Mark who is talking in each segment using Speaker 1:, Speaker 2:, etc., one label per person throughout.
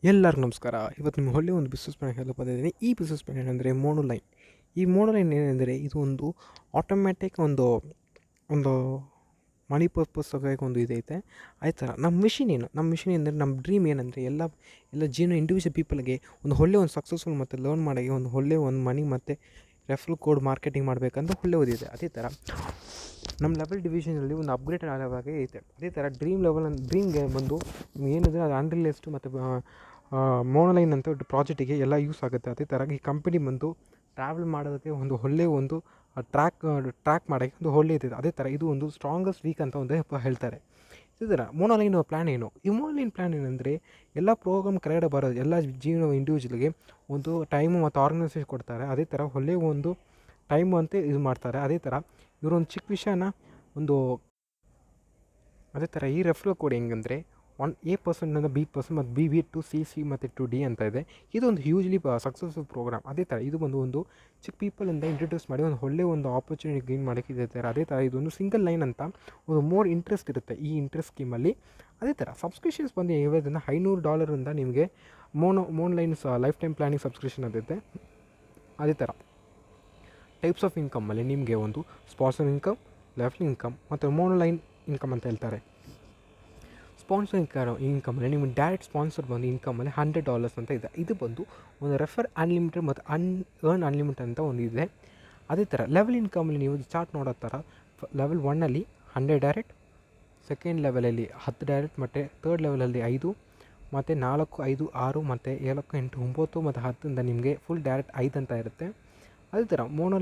Speaker 1: ಎಲ್ಲರಿಗೂ ನಮಸ್ಕಾರ. ಇವತ್ತು ನಿಮ್ಗೆ ಒಳ್ಳೆಯ ಒಂದು ಬಿಸ್ನೆಸ್ ಪ್ಲ್ಯಾನ್ ಹೇಳಕ್ಕೆ ಬಂದಿದ್ದೀನಿ. ಈ ಬಿಸ್ನೆಸ್ ಪ್ಲ್ಯಾನ್ ಏನಂದರೆ ಮೋನೋಲೈನ್. ಈ ಮೋನೋಲೈನ್ ಏನೆಂದರೆ ಇದು ಒಂದು ಆಟೋಮ್ಯಾಟಿಕ್ ಒಂದು ಒಂದು ಮನಿ ಪರ್ಪಸ್ ಒಂದು ಇದೈತೆ. ಅದೇ ಥರ ನಮ್ಮ ಮಿಷಿನ್ ಅಂದರೆ ನಮ್ಮ ಡ್ರೀಮ್ ಏನಂದರೆ ಎಲ್ಲ ಜೀವನ ಇಂಡಿವಿಜುವಲ್ ಪೀಪಲ್ಗೆ ಒಂದು ಒಳ್ಳೆಯ ಒಂದು ಸಕ್ಸಸ್ಫುಲ್ ಮತ್ತು ಲರ್ನ್ ಮಾಡೋಕ್ಕೆ ಒಂದು ಒಳ್ಳೆಯ ಒಂದು ಮನಿ ಮತ್ತು ರೆಫರಲ್ ಕೋಡ್ ಮಾರ್ಕೆಟಿಂಗ್ ಮಾಡಬೇಕಂತ ಒಳ್ಳೆ ಓದಿದೆ. ಅದೇ ಥರ ನಮ್ಮ ಲೆವೆಲ್ ಡಿವಿಷನಲ್ಲಿ ಒಂದು ಅಪ್ಗ್ರೇಡ್ ಆಗೋವಾಗೆ ಐತೆ. ಅದೇ ಥರ ಡ್ರೀಮ್ಗೆ ಬಂದು ಏನಿದೆ ಅದು ಅನ್ರಿಯಲಿಸ್ಟ್ ಮತ್ತು ಮೋನೋಲೈನ್ ಅಂತ ಪ್ರಾಜೆಕ್ಟಿಗೆ ಎಲ್ಲ ಯೂಸ್ ಆಗುತ್ತೆ. ಅದೇ ಥರ ಈ ಕಂಪನಿ ಬಂದು ಟ್ರಾವೆಲ್ ಮಾಡೋದಕ್ಕೆ ಒಂದು ಒಳ್ಳೆಯ ಒಂದು ಟ್ರ್ಯಾಕ್ ಮಾಡೋಕ್ಕೆ ಒಂದು ಒಳ್ಳೆಯದಿದೆ. ಅದೇ ಥರ ಇದು ಒಂದು ಸ್ಟ್ರಾಂಗೆಸ್ಟ್ ವೀಕ್ ಅಂತ ಒಂದು ಹೇಳ್ತಾರೆ. ಇದೇ ಥರ ಮೋನೋಲೈನ್ ಪ್ಲ್ಯಾನ್ ಏನು? ಈ ಮೋನೋಲೈನ್ ಪ್ಲ್ಯಾನ್ ಏನಂದರೆ ಎಲ್ಲ ಪ್ರೋಗ್ರಾಮ್ ಕೆಳಗಡೆ ಬರೋದು ಎಲ್ಲ ಜೀವನ ಇಂಡಿವಿಜುವಲ್ಗೆ ಒಂದು ಟೈಮು ಮತ್ತು ಆರ್ಗನೈಸೇಷನ್ ಕೊಡ್ತಾರೆ. ಅದೇ ಥರ ಒಳ್ಳೆಯ ಒಂದು ಟೈಮು ಅಂತ ಇದು ಮಾಡ್ತಾರೆ. ಅದೇ ಥರ ಇವರೊಂದು ಚಿಕ್ಕ ವಿಷಯನ ಅದೇ ಥರ ಈ ರೆಫರಲ್ ಕೋಡ್ ಹೆಂಗಂದರೆ A% B% ಮತ್ತು B to C ಮತ್ತು to D ಅಂತ ಇದೆ. ಇದೊಂದು ಹ್ಯೂಜ್ಲಿ ಸಕ್ಸಸ್ಫುಲ್ ಪ್ರೋಗ್ರಾಮ್. ಅದೇ ಥರ ಇದು ಒಂದು ಚಿಕ್ಕ ಪೀಪಲಿಂದ ಇಂಟ್ರೊಡ್ಯೂಸ್ ಮಾಡಿ ಒಂದು ಒಳ್ಳೆಯ ಒಂದು ಆಪರ್ಚುನಿಟಿ ಗೇನ್ ಮಾಡೋಕ್ಕೆ ಇದೆ ಥರ. ಅದೇ ಥರ ಇದೊಂದು ಸಿಂಗಲ್ ಲೈನ್ ಅಂತ ಒಂದು ಮೋರ್ ಇಂಟ್ರೆಸ್ಟ್ ಇರುತ್ತೆ ಈ ಇಂಟ್ರೆಸ್ಟ್ ಸ್ಕೀಮಲ್ಲಿ. ಅದೇ ಥರ ಸಬ್ಸ್ಕ್ರಿಪ್ಷನ್ಸ್ ಬಂದು ಇರೋದನ್ನು $500 ನಿಮಗೆ ಮೋನೋಲೈನ್ಸ್ ಲೈಫ್ ಟೈಮ್ ಪ್ಲ್ಯಾನಿಂಗ್ ಸಬ್ಸ್ಕ್ರಿಪ್ಷನ್ ಅದಿದೆ. ಅದೇ ಥರ ಟೈಪ್ಸ್ ಆಫ್ ಇನ್ಕಮಲ್ಲಿ ನಿಮಗೆ ಒಂದು ಸ್ಪಾನ್ಸರ್ ಇನ್ಕಮ್, ಲೆಫ್ಟ್ ಇನ್ಕಮ್ ಮತ್ತು ಮೋನೋಲೈನ್ ಇನ್ಕಮ್ ಅಂತ ಹೇಳ್ತಾರೆ. ಸ್ಪಾನ್ಸರ್ ಇನ್ಕಮಲ್ಲಿ ನಿಮಗೆ ಡೈರೆಕ್ಟ್ ಸ್ಪಾನ್ಸರ್ ಬಂದು ಇನ್ಕಮಲ್ಲಿ $100 ಅಂತ ಇದೆ. ಇದು ಬಂದು ಒಂದು ರೆಫರ್ ಅನ್ಲಿಮಿಟೆಡ್ ಮತ್ತು ಅರ್ನ್ ಅನ್ಲಿಮಿಟೆಡ್ ಅಂತ ಒಂದು ಇದೆ. ಅದೇ ಥರ ಲೆವೆಲ್ ಇನ್ಕಮಲ್ಲಿ ನೀವು ಚಾರ್ಟ್ ನೋಡೋ ಥರ ಲೆವೆಲ್ 1ಅಲ್ಲಿ 100 ಡೈರೆಕ್ಟ್, ಸೆಕೆಂಡ್ ಲೆವೆಲಲ್ಲಿ 10 ಡೈರೆಕ್ಟ್ ಮತ್ತು ಥರ್ಡ್ ಲೆವೆಲಲ್ಲಿ 5 ಮತ್ತು 4, 5, 6 ಮತ್ತು 7, 8, 9 ಮತ್ತು 10 ನಿಮಗೆ ಫುಲ್ ಡೈರೆಕ್ಟ್ 5 ಅಂತ ಇರುತ್ತೆ. ಅದೇ ಥರ ಮೋನೋ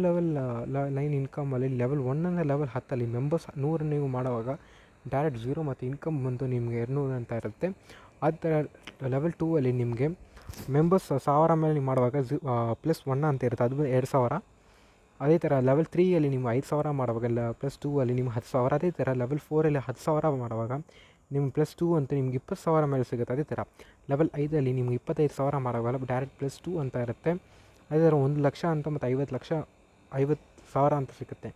Speaker 1: ಲೈನ್ ಇನ್ಕಮಲ್ಲಿ ಲೆವೆಲ್ 1 ಲೆವೆಲ್ 10ಅಲ್ಲಿ ಮೆಂಬರ್ಸ್ 100 ನೀವು ಮಾಡುವಾಗ ಡೈರೆಕ್ಟ್ 0 ಮತ್ತು ಇನ್ಕಮ್ ಬಂದು ನಿಮಗೆ 200 ಅಂತ ಇರುತ್ತೆ. ಅದೇ ಥರ ಲೆವೆಲ್ 2ಅಲ್ಲಿ ನಿಮಗೆ ಮೆಂಬರ್ಸ್ 1000 ಮೇಲೆ ನೀವು ಮಾಡುವಾಗ +1 ಅಂತ ಇರುತ್ತೆ, ಅದು 2000. ಅದೇ ಥರ ಲೆವೆಲ್ 3ಅಲ್ಲಿ ನೀವು 5000 ಮಾಡುವಾಗ +2ಅಲ್ಲಿ ನಿಮ್ಗೆ 10,000. ಅದೇ ಥರ ಲೆವೆಲ್ 4ಅಲ್ಲಿ 10,000 ಮಾಡುವಾಗ ನಿಮ್ಗೆ +2 ಅಂತ ನಿಮ್ಗೆ 20,000 ಮೇಲೆ ಸಿಗುತ್ತೆ. ಅದೇ ಥರ ಲೆವೆಲ್ 5ಅಲ್ಲಿ ನಿಮ್ಗೆ 25,000 ಮಾಡುವಾಗ ಡೈರೆಕ್ಟ್ +2 ಅಂತ ಇರುತ್ತೆ. ಅದೇ ಥರ 1,00,000 ಅಂತ ಮತ್ತು 50,000 ಅಂತ ಸಿಗುತ್ತೆ.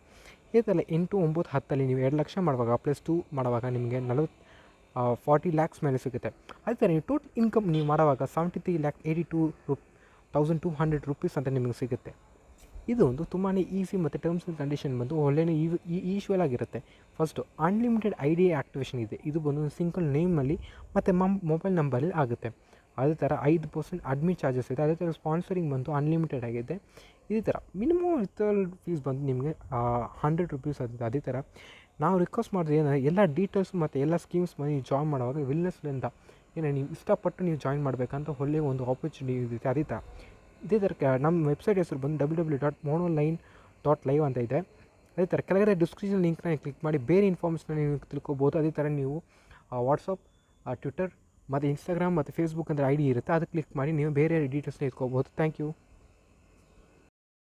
Speaker 1: ಇದೇ ಥರ 8, 9, 10ಅಲ್ಲಿ ನೀವು 2,00,000 ಮಾಡುವಾಗ +2 ಮಾಡುವಾಗ ನಿಮಗೆ 40 lakhs ಮೇಲೆ ಸಿಗುತ್ತೆ. ಅದೇ ಥರ ನೀವು ಟೋಟಲ್ ಇನ್ಕಮ್ ನೀವು ಮಾಡುವಾಗ 73,82,200 ರೂಪೀಸ್ ಅಂತ ನಿಮಗೆ ಸಿಗುತ್ತೆ. ಇದು ಒಂದು ತುಂಬಾ ಈಸಿ ಮತ್ತು ಟರ್ಮ್ಸ್ ಆ್ಯಂಡ್ ಕಂಡೀಷನ್ ಬಂದು ಒಳ್ಳೆಯ ಯೂಶ್ವಲ್ ಆಗಿರುತ್ತೆ. ಫಸ್ಟು ಅನ್ಲಿಮಿಟೆಡ್ ID ಆ್ಯಕ್ಟಿವೇಷನ್ ಇದೆ. ಇದು ಬಂದು ಸಿಂಗಲ್ ನೇಮಲ್ಲಿ ಮತ್ತು ಮೊಬೈಲ್ ನಂಬರಲ್ಲಿ ಆಗುತ್ತೆ. ಅದೇ ಥರ 5% ಅಡ್ಮಿಟ್ ಚಾರ್ಜಸ್ ಇದೆ. ಅದೇ ಥರ ಸ್ಪಾನ್ಸರಿಂಗ್ ಬಂದು ಅನ್ಲಿಮಿಟೆಡ್ ಆಗಿದೆ. ಇದೇ ಥರ ಮಿನಿಮಮ್ ವಿತ್ಡ್ರಾಲ್ ಫೀಸ್ ಬಂದು ನಿಮಗೆ $100 ಆಗಿದೆ. ಅದೇ ಥರ ನಾವು ರಿಕ್ವೆಸ್ಟ್ ಮಾಡಿದ್ರೆ ಏನಂದರೆ ಎಲ್ಲ ಡೀಟೇಲ್ಸ್ ಮತ್ತು ಎಲ್ಲ ಸ್ಕೀಮ್ಸ್ ನೀವು ಜಾಯ್ನ್ ಮಾಡುವಾಗ ವಿಲ್ನೆಸ್ಲಿಂದ ನೀವು ಇಷ್ಟಪಟ್ಟು ನೀವು ಜಾಯ್ನ್ ಮಾಡಬೇಕಂತ ಒಳ್ಳೆಯ ಒಂದು ಆಪರ್ಚುನಿಟಿ ಇದೆ. ಅದೇ ಥರ ಇದೇ ಥರ ನಮ್ಮ ವೆಬ್ಸೈಟ್ ಹೆಸರು ಬಂದು www.monoline.live ಅಂತ ಇದೆ. ಅದೇ ಥರ ಕೆಳಗಡೆ ಡಿಸ್ಕ್ರಿಪ್ಷನ್ ಲಿಂಕ್ನ ಕ್ಲಿಕ್ ಮಾಡಿ ಬೇರೆ ಇನ್ಫಾರ್ಮೇಷನ್ ನೀವು ತಿಳ್ಕೊಬೋದು. ಅದೇ ಥರ ನೀವು ವಾಟ್ಸಪ್, ಟ್ವಿಟರ್ ಮತ್ತು ಇನ್ಸ್ಟಾಗ್ರಾಮ್ ಮತ್ತು ಫೇಸ್ಬುಕ್ ಅಂದರೆ ID ಇರುತ್ತೆ, ಅದಕ್ಕೆ ಕ್ಲಿಕ್ ಮಾಡಿ ನೀವು ಬೇರೆ ಡೀಟೇಲ್ಸ್ನ ಇಟ್ಕೋಬೋದು. Thank you.